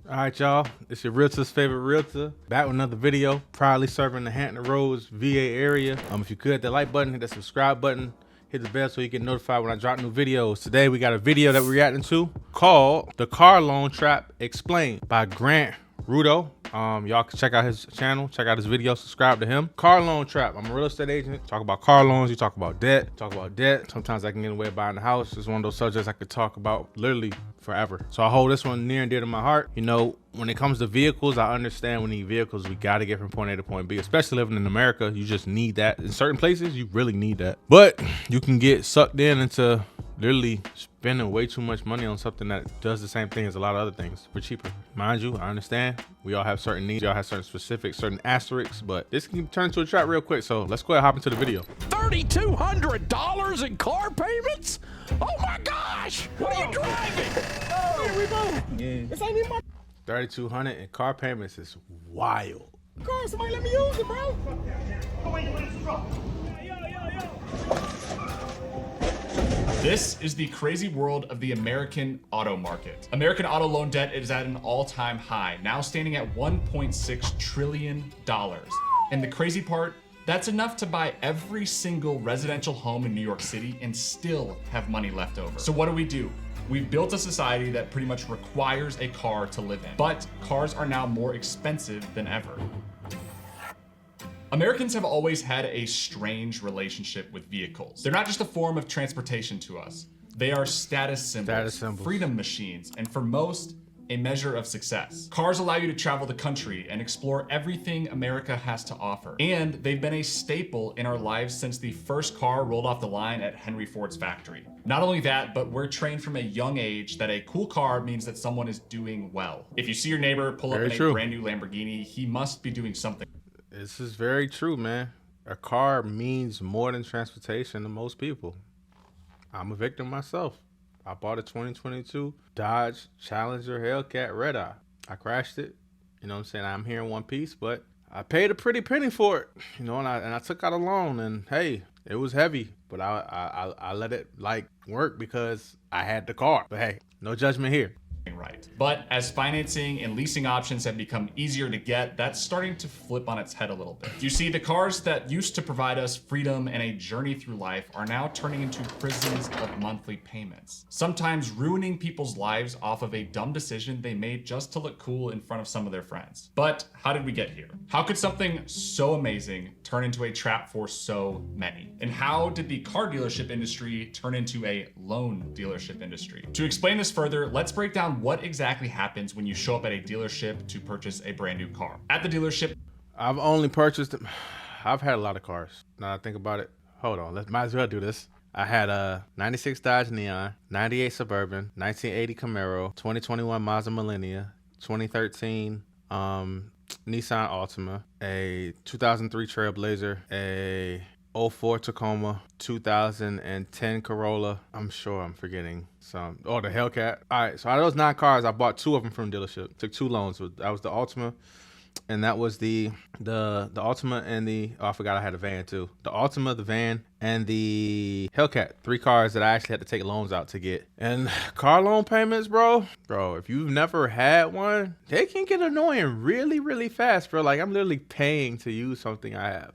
All right, y'all. It's your realtor's favorite realtor. Back with another video. Proudly serving the Hampton Roads, VA area. If you could, hit the like button, hit the subscribe button, hit the bell so you get notified when I drop new videos. Today, we got a video that we're reacting to called The Car Loan Trap Explained by Grant Rudo. Y'all can check out his channel, check out his video, subscribe to him. Car loan trap. I'm a real estate agent. Talk about car loans, you talk about debt. Sometimes I can get away buying a house. It's one of those subjects I could talk about literally forever. So I hold this one near and dear to my heart. You know, when it comes to vehicles, I understand we need vehicles. We got to get from point A to point B, especially living in America. You just need that. In certain places, you really need that. But you can get sucked into literally spending way too much money on something that does the same thing as a lot of other things for cheaper. Mind you, I understand. We all have certain needs. We all have certain specifics, certain asterisks, but this can turn into a trap real quick. So let's go ahead and hop into the video. $3,200 in car payments? Oh my gosh! What are you driving? This ain't even my $3,200 in car payments is wild. car. Somebody let me use it, bro. This is the crazy world of the American auto market. American auto loan debt is at an all-time high, now standing at $1.6 trillion. And the crazy part, that's enough to buy every single residential home in New York City and still have money left over. So what do? We've built a society that pretty much requires a car to live in, but cars are now more expensive than ever. Americans have always had a strange relationship with vehicles. They're not just a form of transportation to us. They are status symbols, freedom machines, and for most, a measure of success. Cars allow you to travel the country and explore everything America has to offer. And they've been a staple in our lives since the first car rolled off the line at Henry Ford's factory. Not only that, but we're trained from a young age that a cool car means that someone is doing well. If you see your neighbor pull up in a brand new Lamborghini, he must be doing something. This is very true, man. A car means more than transportation to most people. I'm a victim myself. I bought a 2022 Dodge Challenger Hellcat Red Eye. I crashed it. You know what I'm saying? I'm here in one piece, but I paid a pretty penny for it. You know, and I took out a loan, and hey, it was heavy, but I let it like work because I had the car. But hey, no judgment here. Right. But as financing and leasing options have become easier to get, that's starting to flip on its head a little bit. You see, the cars that used to provide us freedom and a journey through life are now turning into prisons of monthly payments, sometimes ruining people's lives off of a dumb decision they made just to look cool in front of some of their friends. But how did we get here? How could something so amazing turn into a trap for so many? And how did the car dealership industry turn into a loan dealership industry? To explain this further, let's break down what exactly happens when you show up at a dealership to purchase a brand new car. At the dealership, I've only purchased them. I've had a lot of cars. Now I think about it. Hold on, might as well do this. I had a 96 Dodge Neon, 98 Suburban, 1980 Camaro, 2021 Mazda Millennia, 2013 Nissan Altima, a 2003 Trailblazer, a 04 Tacoma, 2010 Corolla. I'm sure I'm forgetting some. Oh, the Hellcat. All right, so out of those 9 cars, I bought 2 of them from the dealership. Took 2 loans. That was the Altima, and that was the Altima and the, oh, I forgot I had a van too. The Altima, the van, and the Hellcat. 3 cars that I actually had to take loans out to get. And car loan payments, bro, if you've never had one, they can get annoying really, really fast, bro. Like, I'm literally paying to use something I have.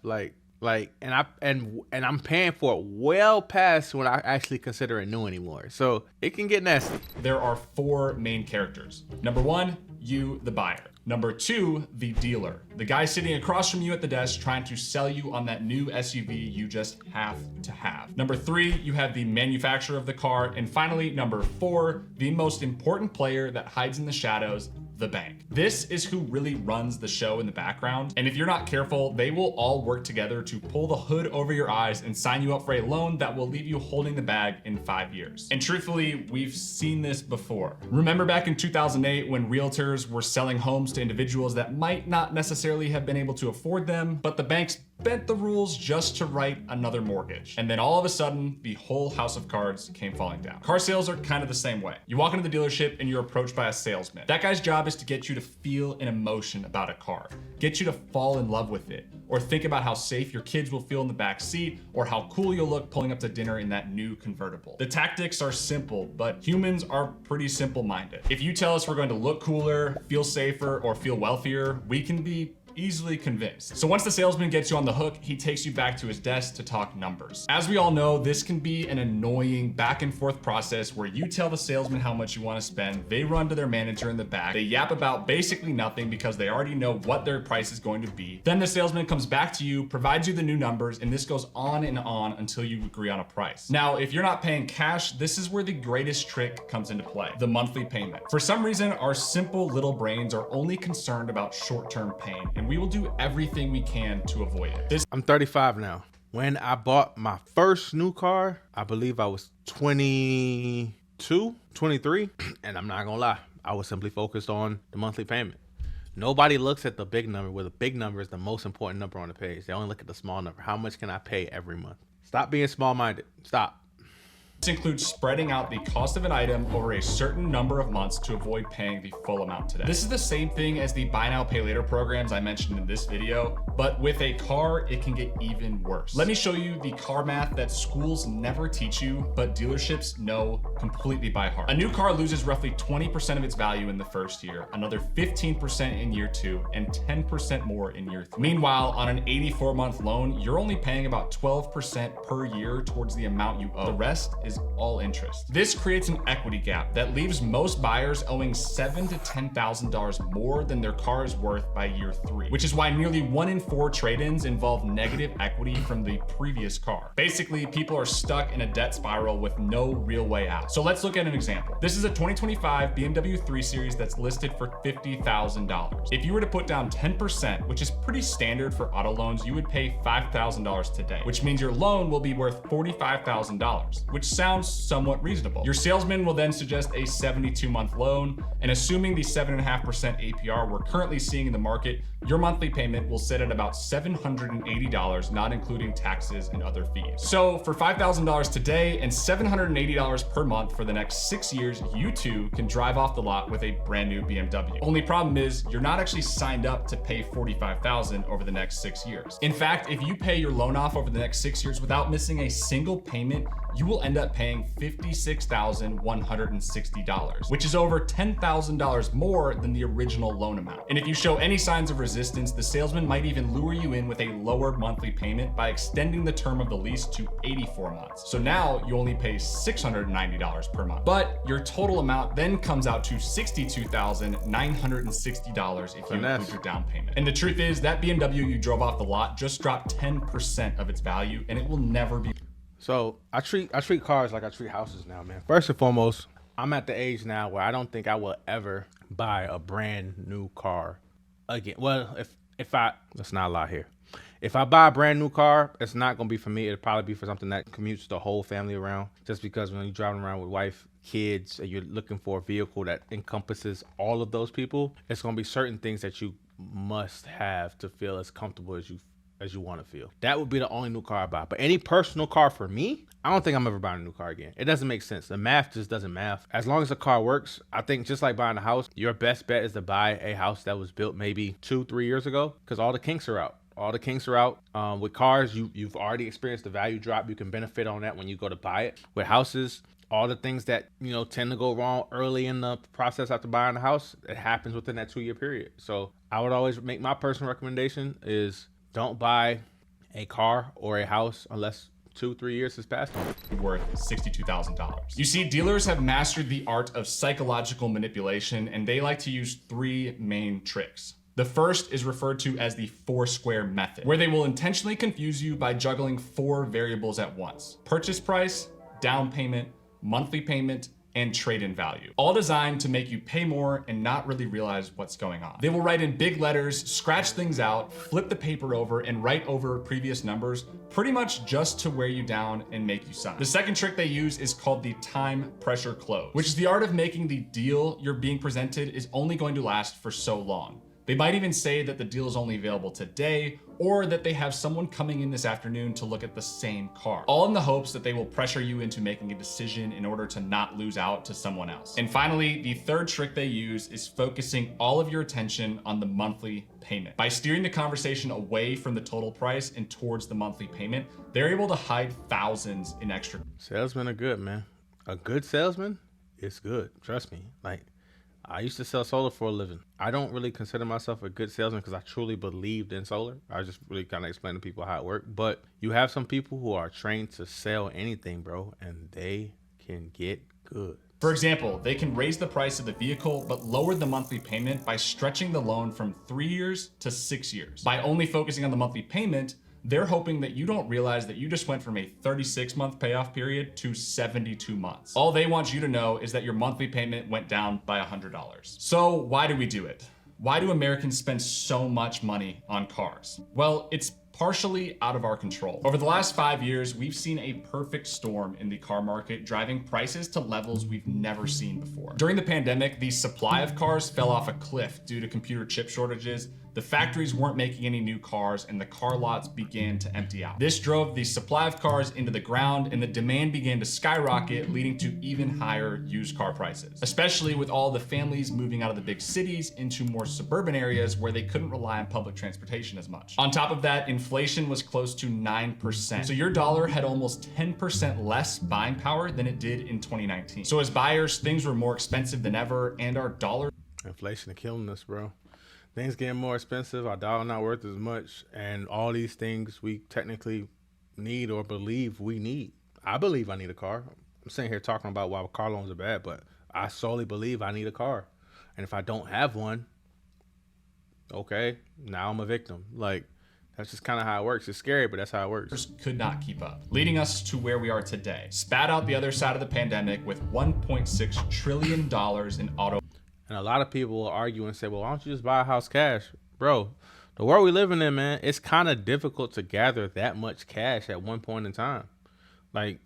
And I'm paying for it well past when I actually consider it new anymore. So it can get nasty. there are 4 main characters. Number 1, you, the buyer. Number 2, the dealer. The guy sitting across from you at the desk trying to sell you on that new SUV you just have to have. Number 3, you have the manufacturer of the car. And finally, number 4, the most important player that hides in the shadows, the bank. This is who really runs the show in the background. And if you're not careful, they will all work together to pull the hood over your eyes and sign you up for a loan that will leave you holding the bag in 5 years. And truthfully, we've seen this before. Remember back in 2008 when realtors were selling homes to individuals that might not necessarily have been able to afford them, but the banks bent the rules just to write another mortgage. And then all of a sudden, the whole house of cards came falling down. Car sales are kind of the same way. You walk into the dealership and you're approached by a salesman. That guy's job is to get you to feel an emotion about a car, get you to fall in love with it, or think about how safe your kids will feel in the back seat, or how cool you'll look pulling up to dinner in that new convertible. The tactics are simple, but humans are pretty simple-minded. If you tell us we're going to look cooler, feel safer, or feel wealthier, we can be easily convinced. So once the salesman gets you on the hook, he takes you back to his desk to talk numbers. As we all know, this can be an annoying back and forth process where you tell the salesman how much you want to spend, they run to their manager in the back, they yap about basically nothing because they already know what their price is going to be. Then the salesman comes back to you, provides you the new numbers, and this goes on and on until you agree on a price. Now, if you're not paying cash, this is where the greatest trick comes into play, the monthly payment. For some reason, our simple little brains are only concerned about short-term pain, and we will do everything we can to avoid it. I'm 35 now. When I bought my first new car, I believe I was 22, 23, and I'm not gonna lie, I was simply focused on the monthly payment. Nobody looks at the big number, where the big number is the most important number on the page. They only look at the small number. How much can I pay every month? Stop being small-minded. Stop. This includes spreading out the cost of an item over a certain number of months to avoid paying the full amount today. This is the same thing as the buy now, pay later programs I mentioned in this video, but with a car, it can get even worse. Let me show you the car math that schools never teach you, but dealerships know completely by heart. A new car loses roughly 20% of its value in the first year, another 15% in year 2, and 10% more in year 3. Meanwhile, on an 84-month loan, you're only paying about 12% per year towards the amount you owe. The rest is all interest. This creates an equity gap that leaves most buyers owing $7,000 to $10,000 more than their car is worth by year 3, which is why nearly 1 in 4 trade-ins involve negative equity from the previous car. Basically, people are stuck in a debt spiral with no real way out. So let's look at an example. This is a 2025 BMW 3 Series that's listed for $50,000. If you were to put down 10%, which is pretty standard for auto loans, you would pay $5,000 today, which means your loan will be worth $45,000, which sounds somewhat reasonable. Your salesman will then suggest a 72-month loan, and assuming the 7.5% APR we're currently seeing in the market, your monthly payment will sit at about $780, not including taxes and other fees. So for $5,000 today and $780 per month for the next 6 years, you too can drive off the lot with a brand new BMW. Only problem is you're not actually signed up to pay $45,000 over the next 6 years. In fact, if you pay your loan off over the next 6 years without missing a single payment, you will end up paying $56,160, which is over $10,000 more than the original loan amount. And if you show any signs of resistance, the salesman might even lure you in with a lower monthly payment by extending the term of the lease to 84 months. So now you only pay $690 per month. But your total amount then comes out to $62,960 if you include your down payment. And the truth is that BMW you drove off the lot just dropped 10% of its value, and it will never be. So I treat cars like I treat houses now, man. First and foremost, I'm at the age now where I don't think I will ever buy a brand new car again. Well, if I, let's not lie here. If I buy a brand new car, it's not gonna be for me. It'll probably be for something that commutes the whole family around. Just because when you're driving around with wife, kids, and you're looking for a vehicle that encompasses all of those people, it's gonna be certain things that you must have to feel as comfortable as you want to feel. That would be the only new car I buy. But any personal car for me, I don't think I'm ever buying a new car again. It doesn't make sense. The math just doesn't math. As long as the car works, I think just like buying a house, your best bet is to buy a house that was built maybe 2-3 years ago, because all the kinks are out. All the kinks are out. With cars, you've already experienced the value drop. You can benefit on that when you go to buy it. With houses, all the things that, tend to go wrong early in the process after buying a house, it happens within that 2-year period. So I would always make my personal recommendation is don't buy a car or a house unless 2-3 years has passed on it. Worth $62,000. You see, dealers have mastered the art of psychological manipulation, and they like to use 3 main tricks. The first is referred to as the 4-square method, where they will intentionally confuse you by juggling 4 variables at once: purchase price, down payment, monthly payment, and trade-in value, all designed to make you pay more and not really realize what's going on. They will write in big letters, scratch things out, flip the paper over, and write over previous numbers, pretty much just to wear you down and make you sign. The second trick they use is called the time pressure close, which is the art of making the deal you're being presented is only going to last for so long. They might even say that the deal is only available today, or that they have someone coming in this afternoon to look at the same car, all in the hopes that they will pressure you into making a decision in order to not lose out to someone else. And finally, the third trick they use is focusing all of your attention on the monthly payment. By steering the conversation away from the total price and towards the monthly payment, they're able to hide thousands in extra. Salesmen are good, man. A good salesman is good. Trust me. Like, I used to sell solar for a living. I don't really consider myself a good salesman because I truly believed in solar. I just really kind of explain to people how it worked. But you have some people who are trained to sell anything, bro, and they can get good. For example, they can raise the price of the vehicle but lower the monthly payment by stretching the loan from 3 years to 6 years. By only focusing on the monthly payment, they're hoping that you don't realize that you just went from a 36-month payoff period to 72 months. All they want you to know is that your monthly payment went down by $100. So why do we do it? Why do Americans spend so much money on cars? Well, it's partially out of our control. Over the last 5 years, we've seen a perfect storm in the car market, driving prices to levels we've never seen before. During the pandemic, the supply of cars fell off a cliff due to computer chip shortages. The factories weren't making any new cars and the car lots began to empty out. This drove the supply of cars into the ground and the demand began to skyrocket, leading to even higher used car prices, especially with all the families moving out of the big cities into more suburban areas where they couldn't rely on public transportation as much. On top of that, inflation was close to 9%. So your dollar had almost 10% less buying power than it did in 2019. So as buyers, things were more expensive than ever and our dollar. Inflation is killing us, bro. Things getting more expensive, our dollar not worth as much, and all these things we technically need or believe we need. I believe I need a car. I'm sitting here talking about why car loans are bad, but I solely believe I need a car. And if I don't have one, okay, now I'm a victim. Like, that's just kind of how it works. It's scary, but that's how it works. Could not keep up, leading us to where we are today. Spat out the other side of the pandemic with $1.6 trillion in auto. And a lot of people will argue and say, well, why don't you just buy a house cash? Bro, the world we living in, man, it's kind of difficult to gather that much cash at one point in time. Like,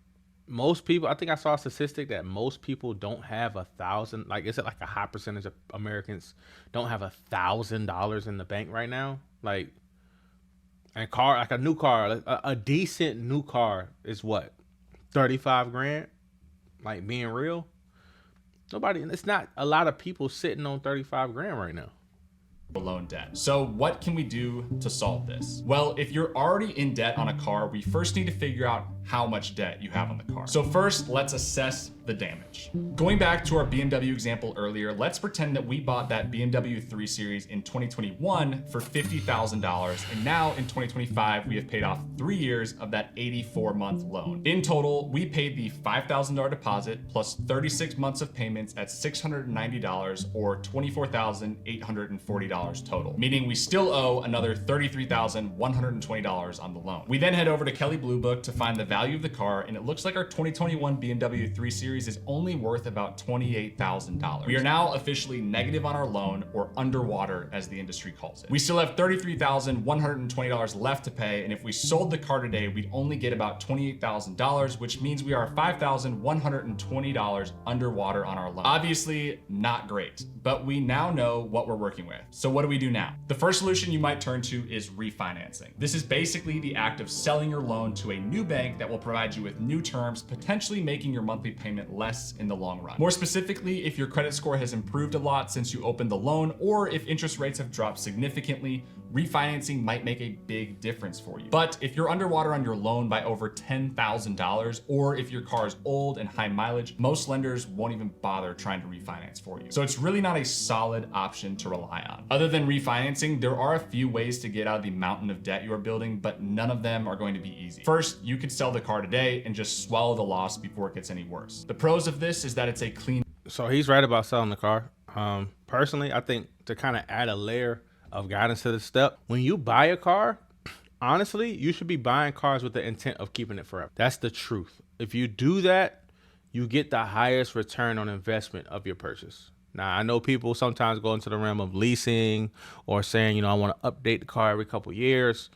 most people, I think I saw a statistic that most people don't have $1,000. Like, is it like a high percentage of Americans don't have $1,000 in the bank right now? Like, and car, like a new car, a decent new car is what? 35 grand? Like, being real? Nobody, it's not a lot of people sitting on 35 grand right now. Loan debt. So what can we do to solve this? Well, if you're already in debt on a car, we first need to figure out how much debt you have on the car. So first, let's assess the damage. Going back to our BMW example earlier, let's pretend that we bought that BMW 3 Series in 2021 for $50,000, and now in 2025, we have paid off 3 years of that 84-month loan. In total, we paid the $5,000 deposit plus 36 months of payments at $690 or $24,840 total, meaning we still owe another $33,120 on the loan. We then head over to Kelley Blue Book to find the value of the car, and it looks like our 2021 BMW 3 Series is only worth about $28,000. We are now officially negative on our loan, or underwater as the industry calls it. We still have $33,120 left to pay, and if we sold the car today, we'd only get about $28,000, which means we are $5,120 underwater on our loan. Obviously not great, but we now know what we're working with. So what do we do now? The first solution you might turn to is refinancing. This is basically the act of selling your loan to a new bank that will provide you with new terms, potentially making your monthly payment less in the long run. More specifically, if your credit score has improved a lot since you opened the loan, or if interest rates have dropped significantly, refinancing might make a big difference for you. But if you're underwater on your loan by over $10,000, or if your car is old and high mileage, most lenders won't even bother trying to refinance for you. So it's really not a solid option to rely on. Other than refinancing, there are a few ways to get out of the mountain of debt you are building, but none of them are going to be easy. First, you could sell the car today and just swallow the loss before it gets any worse. The pros of this is that it's a clean. So he's right about selling the car. Personally, I think to kind of add a layer of guidance to this step, when you buy a car, honestly, you should be buying cars with the intent of keeping it forever. That's the truth. If you do that, you get the highest return on investment of your purchase. Now, I know people sometimes go into the realm of leasing or saying, I want to update the car every couple of years.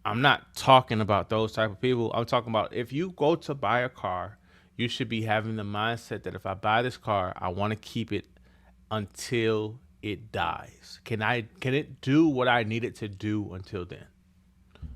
I'm not talking about those type of people. I'm talking about if you go to buy a car, you should be having the mindset that if I buy this car, I want to keep it until it dies? Can it do what I need it to do until then?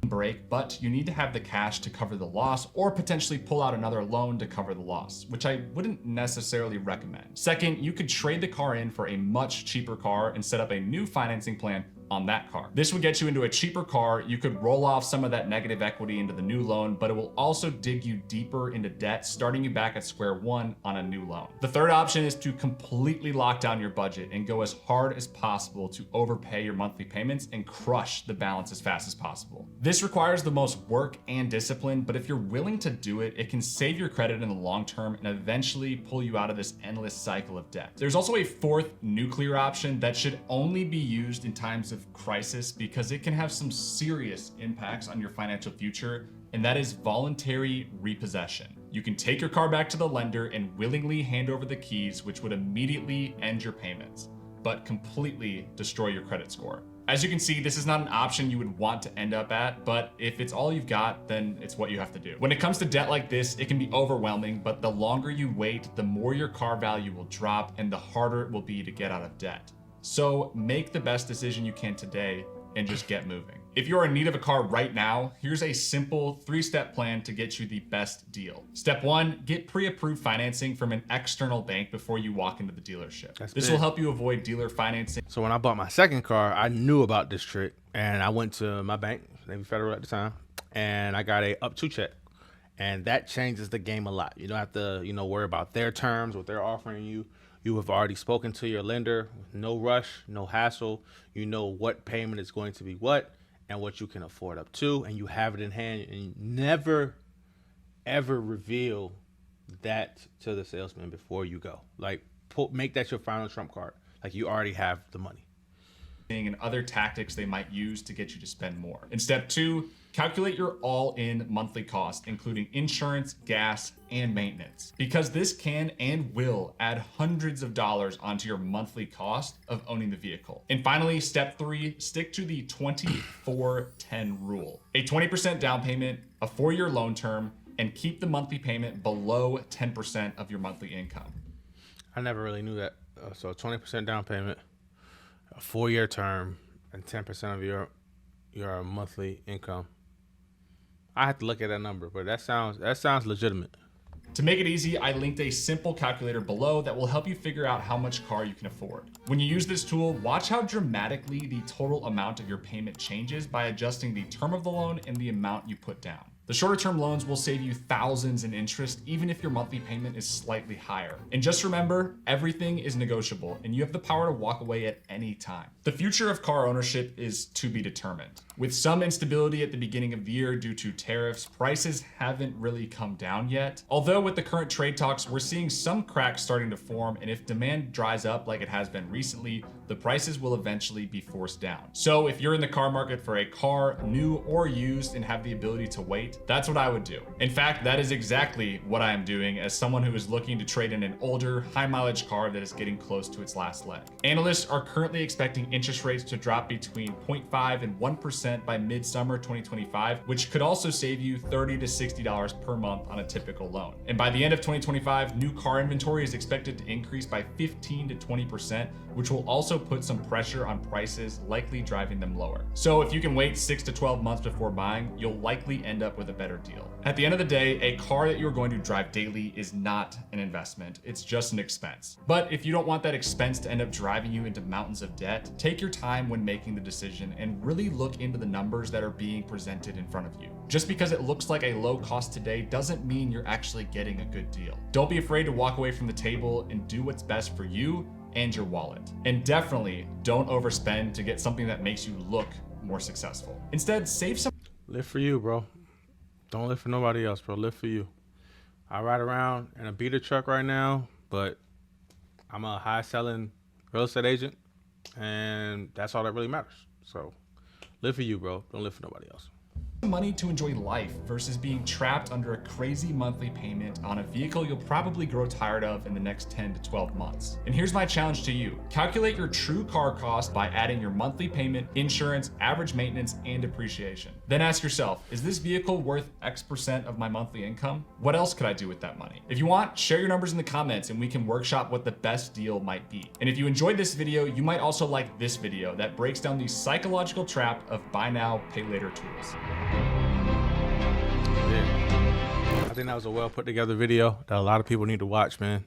Break, but you need to have the cash to cover the loss or potentially pull out another loan to cover the loss, which I wouldn't necessarily recommend. Second, you could trade the car in for a much cheaper car and set up a new financing plan on that car. This would get you into a cheaper car. You could roll off some of that negative equity into the new loan, but it will also dig you deeper into debt, starting you back at square one on a new loan. The third option is to completely lock down your budget and go as hard as possible to overpay your monthly payments and crush the balance as fast as possible. This requires the most work and discipline, but if you're willing to do it, it can save your credit in the long term and eventually pull you out of this endless cycle of debt. There's also a fourth nuclear option that should only be used in times of crisis because it can have some serious impacts on your financial future, and that is voluntary repossession. You can take your car back to the lender and willingly hand over the keys, which would immediately end your payments, but completely destroy your credit score. As you can see, this is not an option you would want to end up at, but if it's all you've got, then it's what you have to do. When it comes to debt like this, it can be overwhelming, but the longer you wait, the more your car value will drop and the harder it will be to get out of debt. So make the best decision you can today and just get moving. If you're in need of a car right now, here's a simple 3-step plan to get you the best deal. Step 1, get pre-approved financing from an external bank before you walk into the dealership. This will help you avoid dealer financing. So when I bought my second car, I knew about this trick, and I went to my bank, Navy Federal at the time, and I got a up to check. And that changes the game a lot. You don't have to, worry about their terms, what they're offering you. You have already spoken to your lender. No rush, no hassle. You know what payment is going to be what and what you can afford up to, and you have it in hand. And you never, ever reveal that to the salesman before you go. Like, make that your final trump card. Like, you already have the money. And other tactics they might use to get you to spend more. In step 2, calculate your all-in monthly cost, including insurance, gas, and maintenance, because this can and will add hundreds of dollars onto your monthly cost of owning the vehicle. And finally, step 3, stick to the 24-10 rule. A 20% down payment, a 4-year loan term, and keep the monthly payment below 10% of your monthly income. I never really knew that. So 20% down payment, a 4-year term, and 10% of your monthly income. I have to look at that number, but that sounds legitimate. To make it easy, I linked a simple calculator below that will help you figure out how much car you can afford. When you use this tool, watch how dramatically the total amount of your payment changes by adjusting the term of the loan and the amount you put down. The shorter term loans will save you thousands in interest, even if your monthly payment is slightly higher. And just remember, everything is negotiable and you have the power to walk away at any time. The future of car ownership is to be determined. With some instability at the beginning of the year due to tariffs, prices haven't really come down yet. Although with the current trade talks, we're seeing some cracks starting to form, and if demand dries up like it has been recently, the prices will eventually be forced down. So if you're in the car market for a car, new or used, and have the ability to wait, that's what I would do. In fact, that is exactly what I am doing as someone who is looking to trade in an older, high mileage car that is getting close to its last leg. Analysts are currently expecting interest rates to drop between 0.5 and 1% by midsummer 2025, which could also save you $30 to $60 per month on a typical loan. And by the end of 2025, new car inventory is expected to increase by 15 to 20%, which will also put some pressure on prices, likely driving them lower. So if you can wait 6 to 12 months before buying, you'll likely end up with a better deal. At the end of the day, a car that you're going to drive daily is not an investment, it's just an expense. But if you don't want that expense to end up driving you into mountains of debt, take your time when making the decision and really look into the numbers that are being presented in front of you. Just because it looks like a low cost today doesn't mean you're actually getting a good deal. Don't be afraid to walk away from the table and do what's best for you and your wallet. And definitely don't overspend to get something that makes you look more successful. Instead, save some. Live for you, bro. Don't live for nobody else, bro. Live for you. I ride around in a beater truck right now, but I'm a high selling real estate agent, and that's all that really matters. So live for you, bro. Don't live for nobody else. money to enjoy life versus being trapped under a crazy monthly payment on a vehicle you'll probably grow tired of in the next 10 to 12 months. And here's my challenge to you. Calculate your true car cost by adding your monthly payment, insurance, average maintenance, and depreciation. Then ask yourself, is this vehicle worth X% of my monthly income? What else could I do with that money? If you want, share your numbers in the comments and we can workshop what the best deal might be. And if you enjoyed this video, you might also like this video that breaks down the psychological trap of buy now, pay later tools. Yeah. I think that was a well put together video that a lot of people need to watch, man.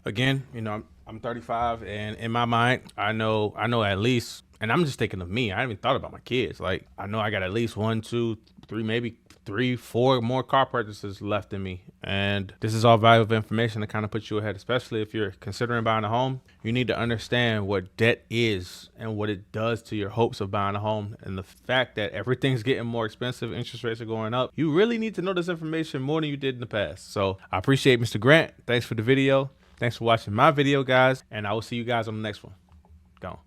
Again, you know, I'm 35, and in my mind, I know at least, and I'm just thinking of me. I haven't even thought about my kids. Like, I know I got at least 1, 2, 3, maybe 3, 4 more car purchases left in me. And this is all valuable information to kind of put you ahead, especially if you're considering buying a home. You need to understand what debt is and what it does to your hopes of buying a home. And the fact that everything's getting more expensive, interest rates are going up. You really need to know this information more than you did in the past. So I appreciate Mr. Grant. Thanks for the video. Thanks for watching my video, guys. And I will see you guys on the next one. Gone.